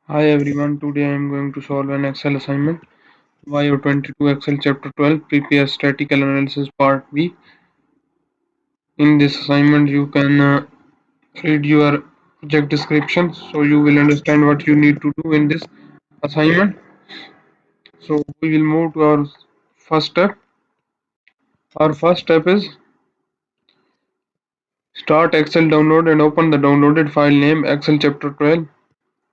Hi everyone, today I am going to solve an Excel assignment YO22 Excel Chapter 12 Prepare Statistical Analysis Part B. In this assignment, you can read your project description so you will understand what you need to do in this assignment. So, we will move to our first step. Our first step is start Excel download and open the downloaded file name Excel Chapter 12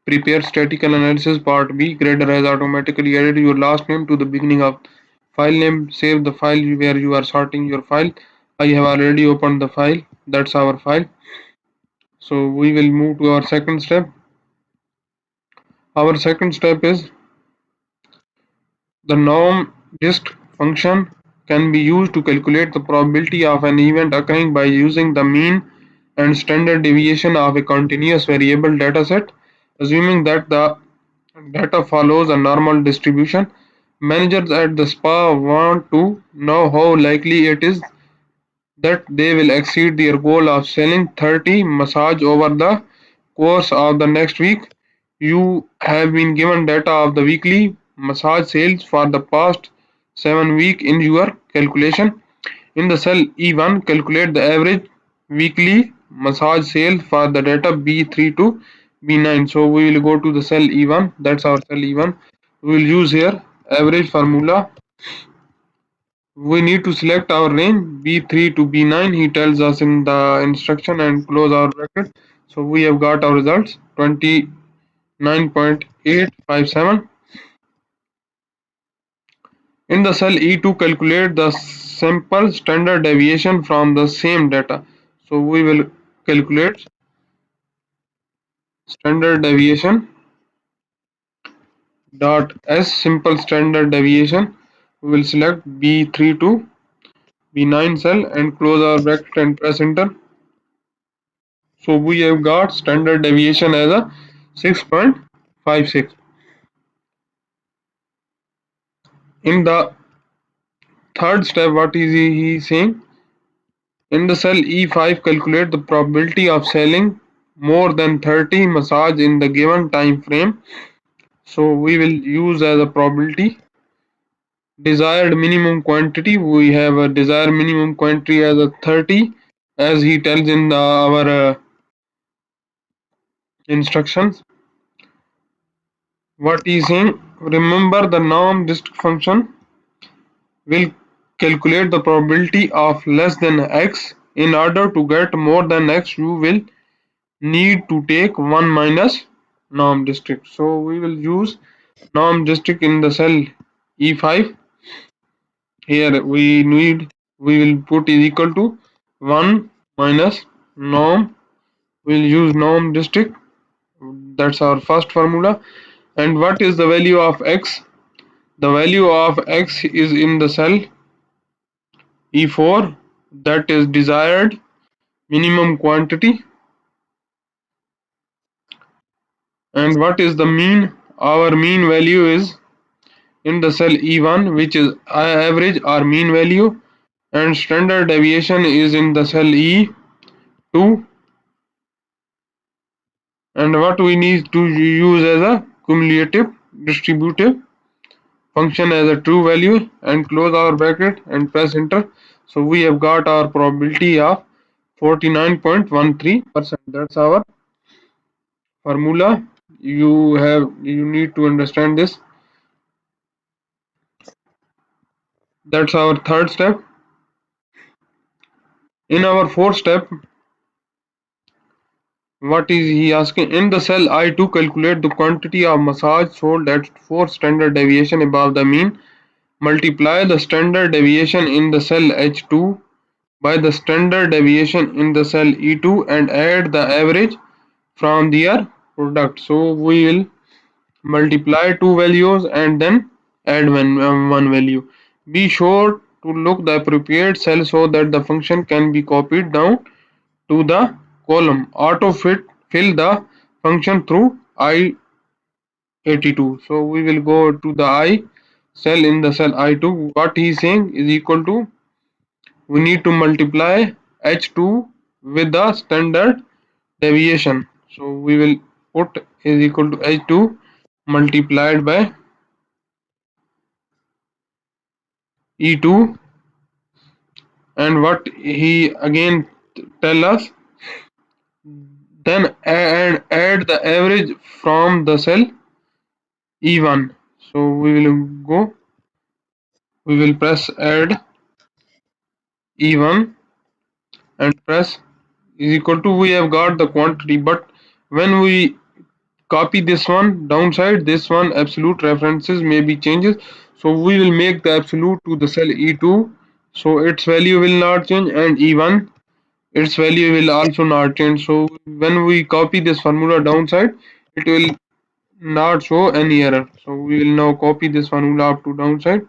Prepare Statistical Analysis Part B. Grader has automatically added your last name to the beginning of file name. Save the file where you are sorting your file. I have already opened the file. That's our file. So we will move to our second step. Our second step is the norm dist function can be used to calculate the probability of an event occurring by using the mean and standard deviation of a continuous variable dataset, assuming that the data follows a normal distribution. Managers at the spa want to know how likely it is that they will exceed their goal of selling 30 massage over the course of the next week. You have been given data of the weekly massage sales for the past 7 weeks in your calculation. In the cell E1, calculate the average weekly massage sale for the data B3 to B9. So we will go to the cell E1. That's our cell E1. We will use here average formula. We need to select our range B3 to B9. He tells us in the instruction and close our bracket. So we have got our results 29.857. In the cell E2, calculate the sample standard deviation from the same data. So we will calculate standard deviation dot s simple standard deviation. We will select B3 to B9 cell and close our bracket and press enter. So we have got standard deviation as a 6.56. In the third step, what is he saying? In the cell E5, calculate the probability of selling more than 30 massage in the given time frame. So we will use as a probability desired minimum quantity. We have a desired minimum quantity as a 30, as he tells in our instructions. What he is saying, remember the norm dist function will calculate the probability of less than x. In order to get more than x, you will need to take 1 minus norm district. So we will use norm district in the cell E5. Here we will put is equal to 1 minus norm. We will use norm district. That's our first formula. And what is the value of x? The value of x is in the cell E4, that is desired minimum quantity. And what is the mean? Our mean value is in the cell E1, which is average or mean value, and standard deviation is in the cell E2. And what we need to use as a cumulative distributive function as a true value and close our bracket and press enter. So we have got our probability of 49.13%. That's our formula. You need to understand this. That's our third step. In our fourth step, what is he asking? In the cell I2, calculate the quantity of massage sold at 4 standard deviation above the mean. Multiply the standard deviation in the cell H2 by the standard deviation in the cell E2 and add the average from their product. So we will multiply two values and then add one value. Be sure to look the appropriate cell so that the function can be copied down to the column. Auto fill the function through I82. So we will go to the I cell in the cell I2. What he is saying is equal to, we need to multiply H2 with the standard deviation. So we will put is equal to H2 multiplied by E2, and what he again tell us, then add the average from the cell E1. So we will press add E1 and press is equal to, we have got the quantity, but when we copy this one downside, this one absolute references may be changes, so we will make the absolute to the cell E2, so its value will not change, and E1 its value will also not change. So when we copy this formula downside, it will not show any error. So we will now copy this formula up to downside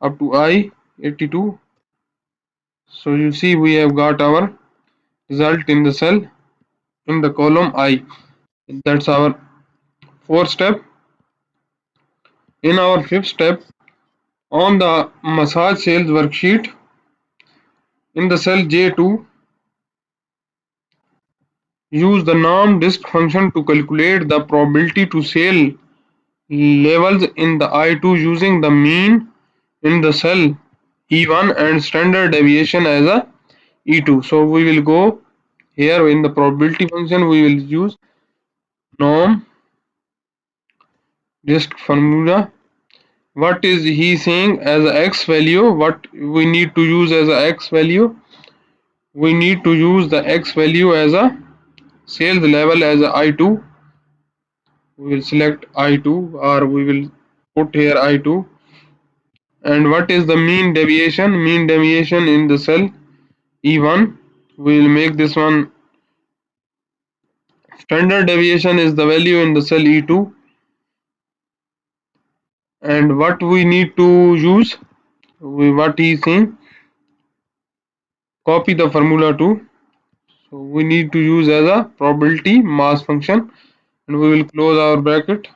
up to I82. So you see we have got our result in the cell in the column I. That's our fourth step. In our fifth step, on the massage sales worksheet, in the cell J2, use the norm disk function to calculate the probability to sell levels in the I2 using the mean in the cell E1 and standard deviation as a E2. So we will go here in the probability function, we will use norm disk formula. What is he saying as a x value? What we need to use as a x value? We need to use the x value as a sales level as a I2. We will select I2, or we will put here I2. And what is the mean deviation? Mean deviation in the cell E1. We will make this one standard deviation is the value in the cell E2. And what we need to use, what he is saying, copy the formula to. So we need to use as a probability mass function, and we will close our bracket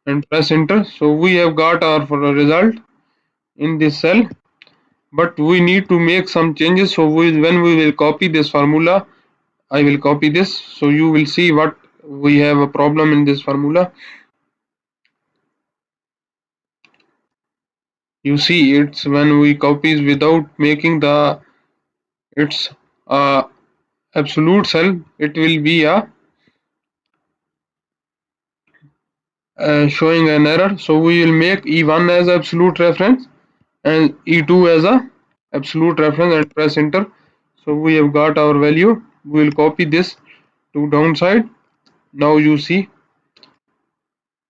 and press enter. So we have got our result in this cell, but we need to make some changes. So when we will copy this formula, I will copy this, so you will see what we have a problem in this formula. You see, it's when we copies without making the its absolute cell, it will be a showing an error. So we will make E1 as absolute reference and E2 as a absolute reference and press enter. So we have got our value. We will copy this to downside. Now you see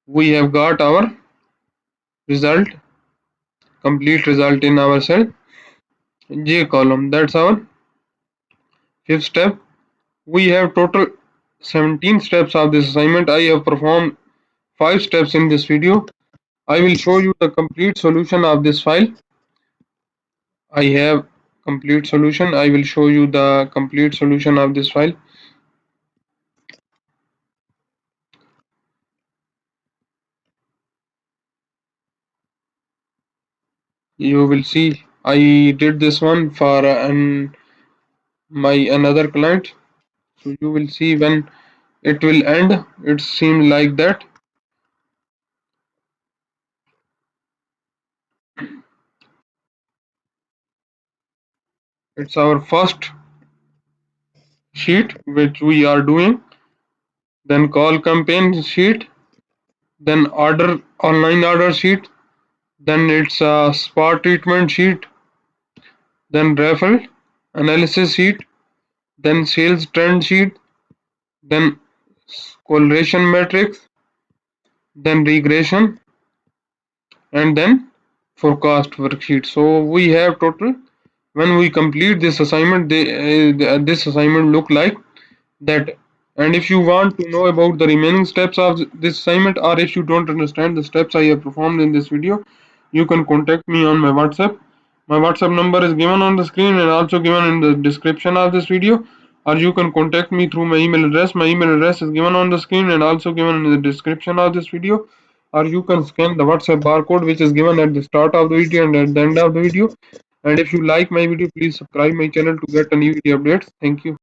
we have got our result, complete result in our cell J column. That's our fifth step. We have total 17 steps of this assignment. I have performed 5 steps in this video. I will show you the complete solution of this file. I have complete solution. I will show you the complete solution of this file. You will see I did this one for my another client. So you will see when it will end, it seems like that. It's our first sheet which we are doing, then call campaign sheet, then order online order sheet, then it's a spot treatment sheet, then raffle analysis sheet, then sales trend sheet, then correlation matrix, then regression, and then forecast worksheet. So we have total, when we complete this assignment, this assignment look like that. And if you want to know about the remaining steps of this assignment, or if you don't understand the steps I have performed in this video, you can contact me on my WhatsApp. My WhatsApp number is given on the screen and also given in the description of this video, or you can contact me through my email address. My email address is given on the screen and also given in the description of this video, or you can scan the WhatsApp barcode which is given at the start of the video and at the end of the video. And if you like my video, please subscribe my channel to get a new video updates. Thank you.